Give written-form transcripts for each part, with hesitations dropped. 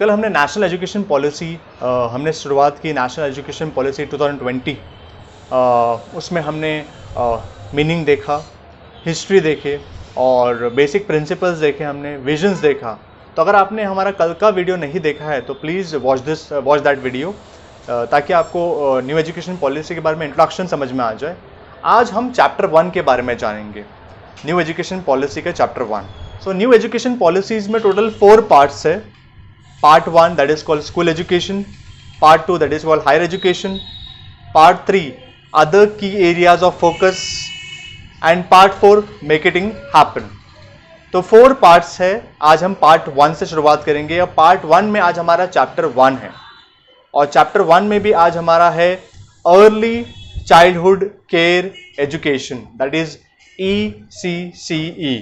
कल हमने national education policy हमने शुरुआत की नेशनल एजुकेशन पॉलिसी 2020। उसमें हमने मीनिंग देखा, हिस्ट्री देखे और बेसिक प्रिंसिपल्स देखे, हमने विजन्स देखा। तो अगर आपने हमारा कल का वीडियो नहीं देखा है तो प्लीज़ वॉच दैट वीडियो ताकि आपको न्यू एजुकेशन पॉलिसी के बारे में इंट्रोडक्शन समझ में आ जाए। आज हम चैप्टर 1 के बारे में जानेंगे, न्यू एजुकेशन पॉलिसी का chapter 1। So new education policies में टोटल 4 पार्ट्स है। Part 1 that is called school education, Part 2 that is called higher education, Part 3 other key areas of focus and Part 4 make it happen। तो 4 parts है। आज हम part 1 से शुरुआत करेंगे और पार्ट 1 में आज हमारा चैप्टर 1 है और चैप्टर 1 में भी आज हमारा है early childhood care education, that is ECCE,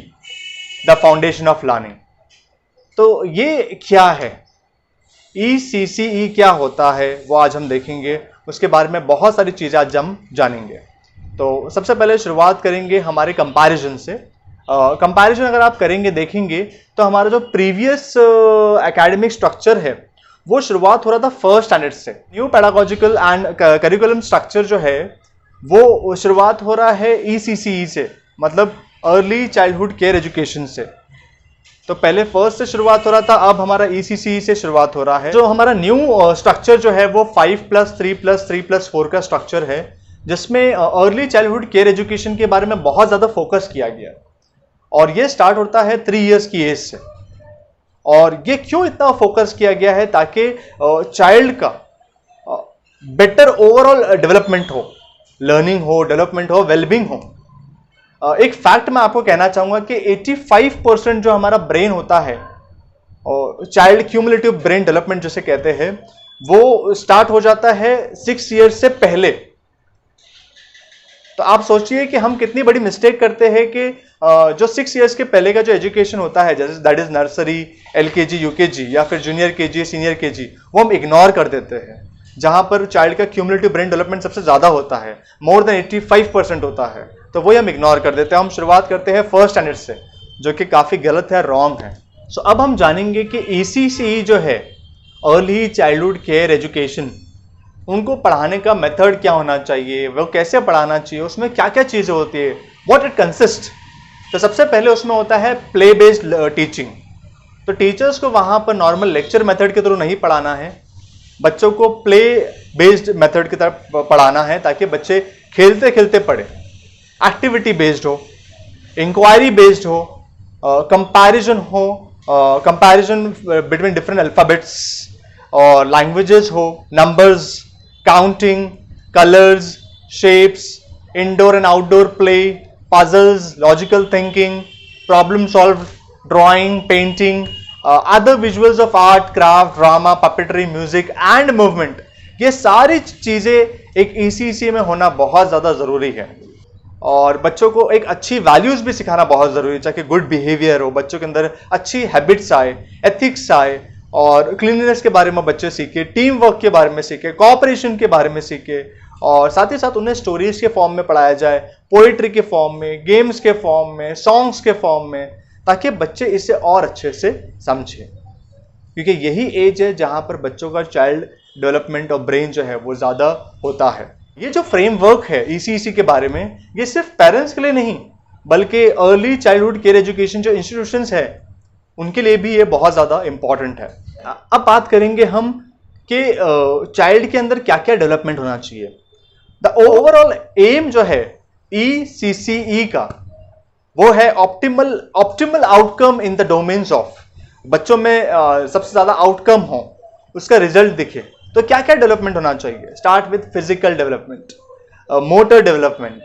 the foundation of learning. तो ये क्या है, ECCE क्या होता है, वो आज हम देखेंगे। उसके बारे में बहुत सारी चीज़ें आज हम जानेंगे। तो सबसे पहले शुरुआत करेंगे हमारे कंपैरिजन से। कंपैरिजन अगर आप करेंगे, देखेंगे तो हमारा जो प्रीवियस एकेडमिक स्ट्रक्चर है वो शुरुआत हो रहा था फर्स्ट स्टैंडर्ड से। New pedagogical and curriculum structure जो है वो शुरुआत हो रहा है ECCE से, मतलब अर्ली चाइल्डहुड केयर एजुकेशन से। तो पहले फर्स्ट से शुरुआत हो रहा था, अब हमारा ECCE से शुरुआत हो रहा है। जो हमारा न्यू स्ट्रक्चर जो है वो 5+3+3+4 का स्ट्रक्चर है, जिसमें अर्ली चाइल्डहुड केयर एजुकेशन के बारे में बहुत ज़्यादा फोकस किया गया और ये स्टार्ट होता है 3 इयर्स की एज से। और ये क्यों इतना फोकस किया गया है, ताकि चाइल्ड का बेटर ओवरऑल डेवलपमेंट हो, लर्निंग हो, डेवलपमेंट हो, वेलबींग हो। एक फैक्ट मैं आपको कहना चाहूंगा कि 85% जो हमारा ब्रेन होता है, चाइल्ड क्यूमुलेटिव ब्रेन डेवलपमेंट जिसे कहते हैं, वो स्टार्ट हो जाता है 6 इयर्स से पहले। तो आप सोचिए कि हम कितनी बड़ी मिस्टेक करते हैं कि जो 6 इयर्स के पहले का जो एजुकेशन होता है, जैसे that is nursery, LKG, UKG या फिर जूनियर KG, सीनियर KG, वो हम इग्नोर कर देते हैं। जहां पर चाइल्ड का क्यूमुलेटिव ब्रेन डेवलपमेंट सबसे ज्यादा होता है, मोर देन 85% होता है, तो वही हम इग्नोर कर देते हैं। हम शुरुआत करते हैं फर्स्ट स्टैंडर्ड से, जो कि काफी गलत है, रॉन्ग है। सो अब हम जानेंगे कि ECCE जो है, अर्ली चाइल्डहुड केयर एजुकेशन, उनको पढ़ाने का मेथड क्या होना चाहिए, वो कैसे पढ़ाना चाहिए, उसमें क्या क्या चीजें होती है, व्हाट इट कंसिस्ट। तो सबसे पहले उसमें होता है प्ले बेस्ड टीचिंग। तो टीचर्स को वहां पर नॉर्मल लेक्चर मेथड के थ्रू नहीं पढ़ाना है, बच्चों को प्ले बेस्ड मेथड की तरफ पढ़ाना है, ताकि बच्चे खेलते खेलते पढ़े, एक्टिविटी बेस्ड हो, इंक्वायरी बेस्ड हो, कंपैरिजन हो, कंपैरिजन बिटवीन डिफरेंट अल्फाबेट्स और लैंग्वेजेस हो, numbers, counting, colours, shapes, indoor and outdoor play, puzzles, logical thinking, problem solve, drawing, painting, other visuals of art, craft, drama, puppetry, music and movement। ये सारी चीजें एक ECCE में होना बहुत ज्यादा जरूरी है। और बच्चों को एक अच्छी वैल्यूज भी सिखाना बहुत जरूरी है, ताकि गुड बिहेवियर हो, बच्चों के अंदर अच्छी हैबिट्स आए, एथिक्स आए, और क्लीनलीनेस के बारे में बच्चे सीखे, टीम वर्क के बारे में सीखे, कोऑपरेशन के बारे में सीखे, और साथ ही साथ उन्हें स्टोरीज के फॉर्म में पढ़ाया जाए, पोएट्री के फॉर्म में, गेम्स के फॉर्म में, सॉन्ग्स के फॉर्म में, ताकि बच्चे इसे और अच्छे से समझे। क्योंकि यही एज है जहां पर बच्चों का चाइल्ड डेवलपमेंट और ब्रेन जो है वो ज्यादा होता है। ये जो फ्रेमवर्क है ECCE के बारे में, ये सिर्फ पेरेंट्स के लिए नहीं, बल्कि अर्ली चाइल्डहुड केयर एजुकेशन जो इंस्टीट्यूशंस है उनके लिए भी ये बहुत ज्यादा इंपॉर्टेंट है। अब बात करेंगे हम कि चाइल्ड के अंदर क्या क्या डेवलपमेंट होना चाहिए। द ओवरऑल एम जो है ECCE का, वो है optimal outcome in the domains of, बच्चों में सबसे ज्यादा आउटकम हो, उसका रिजल्ट दिखे। तो क्या क्या डेवलपमेंट होना चाहिए। Start with physical development, motor development,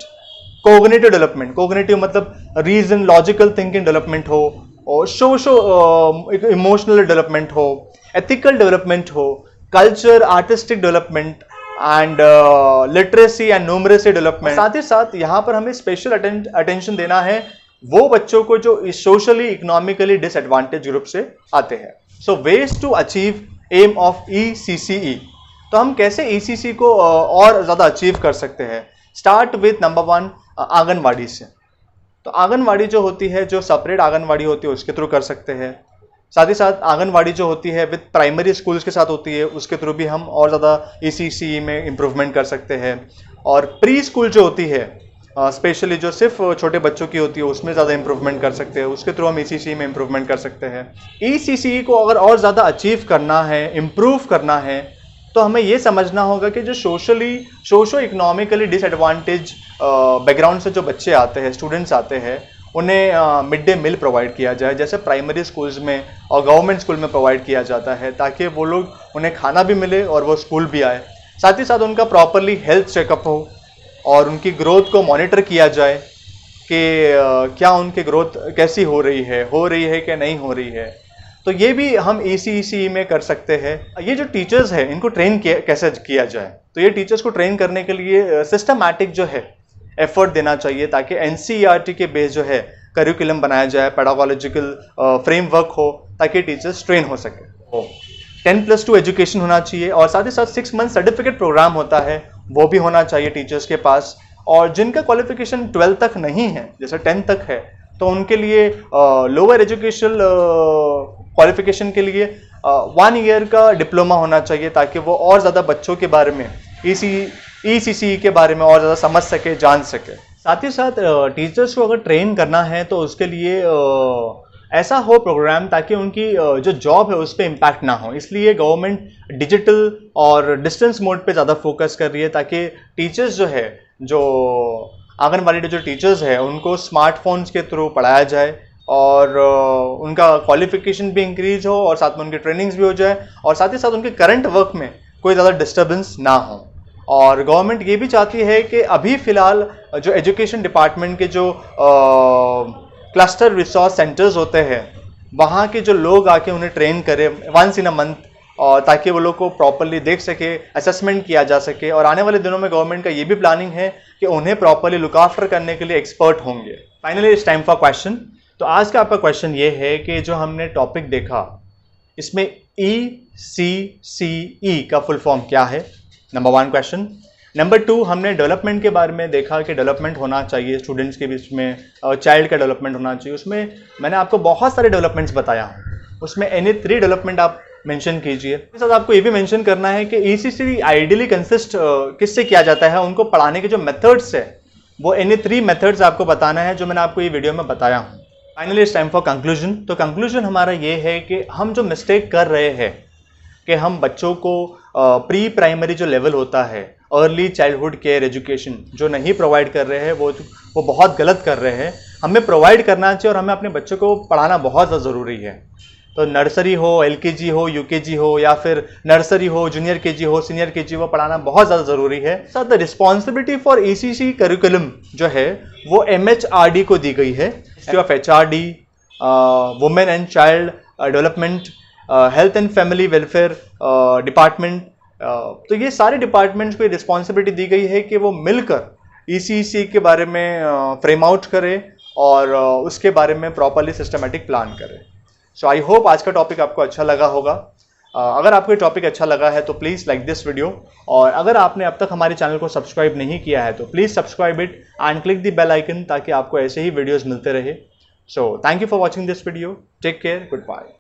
cognitive development, cognitive मतलब रीजन, लॉजिकल थिंकिंग डेवलपमेंट हो, और इमोशनल डेवलपमेंट हो, एथिकल डेवलपमेंट हो, culture, artistic development and literacy and numeracy development. साथ ही साथ यहाँ पर हमें स्पेशल अटेंशन देना है वो बच्चों को जो सोशली इकोनॉमिकली डिसएडवांटेज ग्रुप से आते हैं। So ways to achieve aim of ECCE। तो हम कैसे ECCE को और ज्यादा अचीव कर सकते हैं। स्टार्ट विथ नंबर 1 आंगनवाड़ी से। तो आंगनवाड़ी जो होती है, जो सेपरेट आंगनवाड़ी होती है, उसके थ्रू कर सकते हैं। साथ ही साथ आंगनवाड़ी जो होती है विद प्राइमरी स्कूल्स के साथ होती है, उसके थ्रू भी हम और ज़्यादा ECCE में इम्प्रूवमेंट कर सकते हैं। और प्री स्कूल जो होती है स्पेशली जो सिर्फ छोटे बच्चों की होती है, उसमें ज़्यादा इंप्रूवमेंट कर सकते हैं, उसके थ्रू हम ECCE में इम्प्रूवमेंट कर सकते हैं। ECCE को अगर और ज़्यादा अचीव करना है, इम्प्रूव करना है, तो हमें ये समझना होगा कि जो सोशो इकोनॉमिकली डिसएडवांटेज बैकग्राउंड से जो बच्चे आते हैं, स्टूडेंट्स आते हैं, उन्हें मिड डे मील प्रोवाइड किया जाए, जैसे प्राइमरी स्कूल्स में और गवर्नमेंट स्कूल में प्रोवाइड किया जाता है, ताकि वो लोग उन्हें खाना भी मिले और वो स्कूल भी आए। साथ ही साथ उनका प्रॉपरली हेल्थ चेकअप हो और उनकी ग्रोथ को मॉनिटर किया जाए कि क्या उनकी ग्रोथ कैसी हो रही है कि नहीं हो रही है। तो ये भी हम ECCE में कर सकते हैं। ये जो टीचर्स हैं इनको ट्रेन कैसे किया जाए, तो ये टीचर्स को ट्रेन करने के लिए सिस्टमैटिक जो है एफर्ट देना चाहिए, ताकि NCERT के बेस जो है करिकुलम बनाया जाए, पेडागोलॉजिकल फ्रेमवर्क हो, ताकि टीचर्स ट्रेन हो सके। 10+2 एजुकेशन होना चाहिए और साथ ही साथ 6 मंथ सर्टिफिकेट प्रोग्राम होता है, वो भी होना चाहिए टीचर्स के पास। और जिनका क्वालिफिकेशन 12 तक नहीं है, जैसे 10 तक है, तो उनके लिए लोअर एजुकेशनल क्वालिफिकेशन के लिए 1 ईयर का डिप्लोमा होना चाहिए, ताकि वो और ज़्यादा बच्चों के बारे में ECCE के बारे में और ज़्यादा समझ सके, जान सके। साथ ही साथ टीचर्स को अगर ट्रेन करना है तो उसके लिए ऐसा हो प्रोग्राम ताकि उनकी जो जॉब है उस पर इम्पैक्ट ना हो। इसलिए गवर्नमेंट डिजिटल और डिस्टेंस मोड पे ज़्यादा फोकस कर रही है, ताकि टीचर्स जो है, जो आंगनवाड़ी जो टीचर्स है, उनको स्मार्टफोन्स के थ्रू पढ़ाया जाए और उनका क्वालिफिकेशन भी इंक्रीज हो और साथ में उनकी ट्रेनिंग्स भी हो जाए और साथ ही साथ उनके करंट वर्क में कोई ज़्यादा डिस्टर्बेंस ना हो। और गवर्नमेंट ये भी चाहती है कि अभी फ़िलहाल जो एजुकेशन डिपार्टमेंट के जो क्लस्टर रिसोर्स सेंटर्स होते हैं, वहाँ के जो लोग आके उन्हें ट्रेन करें वंस इन अ मंथ, और ताकि वो लोग को प्रॉपरली देख सके, असेसमेंट किया जा सके। और आने वाले दिनों में गवर्नमेंट का ये भी प्लानिंग है कि उन्हें प्रॉपरली लुक आफ्टर करने के लिए एक्सपर्ट होंगे। Finally it's time for question. तो आज का आपका क्वेश्चन ये है कि जो हमने टॉपिक देखा, इसमें ECCE का फुल फॉर्म क्या है, नंबर 1 क्वेश्चन। नंबर 2, हमने डेवलपमेंट के बारे में देखा कि डेवलपमेंट होना चाहिए स्टूडेंट्स के बीच में, चाइल्ड का डेवलपमेंट होना चाहिए। उसमें मैंने आपको बहुत सारे डेवलपमेंट्स बताया हूँ, उसमें any 3 डेवलपमेंट आप मेंशन कीजिए। इसके साथ आपको ये भी मेंशन करना है कि ECCE आइडियली कंसिस्ट किससे किया जाता है, उनको पढ़ाने के जो मेथड्स है वो any 3 मेथड्स आपको बताना है, जो मैंने आपको ये वीडियो में बताया हूँ। Finally it's time for conclusion. तो कंक्लूजन हमारा ये है कि हम जो मिस्टेक कर रहे हैं कि हम बच्चों को प्री प्राइमरी जो लेवल होता है, अर्ली चाइल्डहुड केयर एजुकेशन जो नहीं प्रोवाइड कर रहे हैं, वो बहुत गलत कर रहे हैं। हमें प्रोवाइड करना चाहिए और हमें अपने बच्चों को पढ़ाना बहुत ज़्यादा ज़रूरी है। तो नर्सरी हो, LKG हो, UKG हो, या फिर नर्सरी हो, जूनियर KG हो, सीनियर KG हो, पढ़ाना बहुत ज़्यादा ज़रूरी है। साथ the responsibility for ECCE curriculum जो है वो MHRD को दी गई है, of HRD, women and child development, health and family welfare department. तो ये सारे डिपार्टमेंट्स को रिस्पॉन्सिबिलिटी दी गई है कि वो मिलकर ECCE के बारे में फ्रेम आउट करें और उसके बारे में प्रॉपरली सिस्टमेटिक प्लान करें। सो आई होप आज का टॉपिक आपको अच्छा लगा होगा। अगर आपको ये टॉपिक अच्छा लगा है तो प्लीज़ लाइक दिस वीडियो, और अगर आपने अब तक हमारे चैनल को सब्सक्राइब नहीं किया है तो please subscribe it and click the bell icon, ताकि आपको ऐसे ही वीडियोज़ मिलते रहे। So thank you for watching this video, take care, good bye.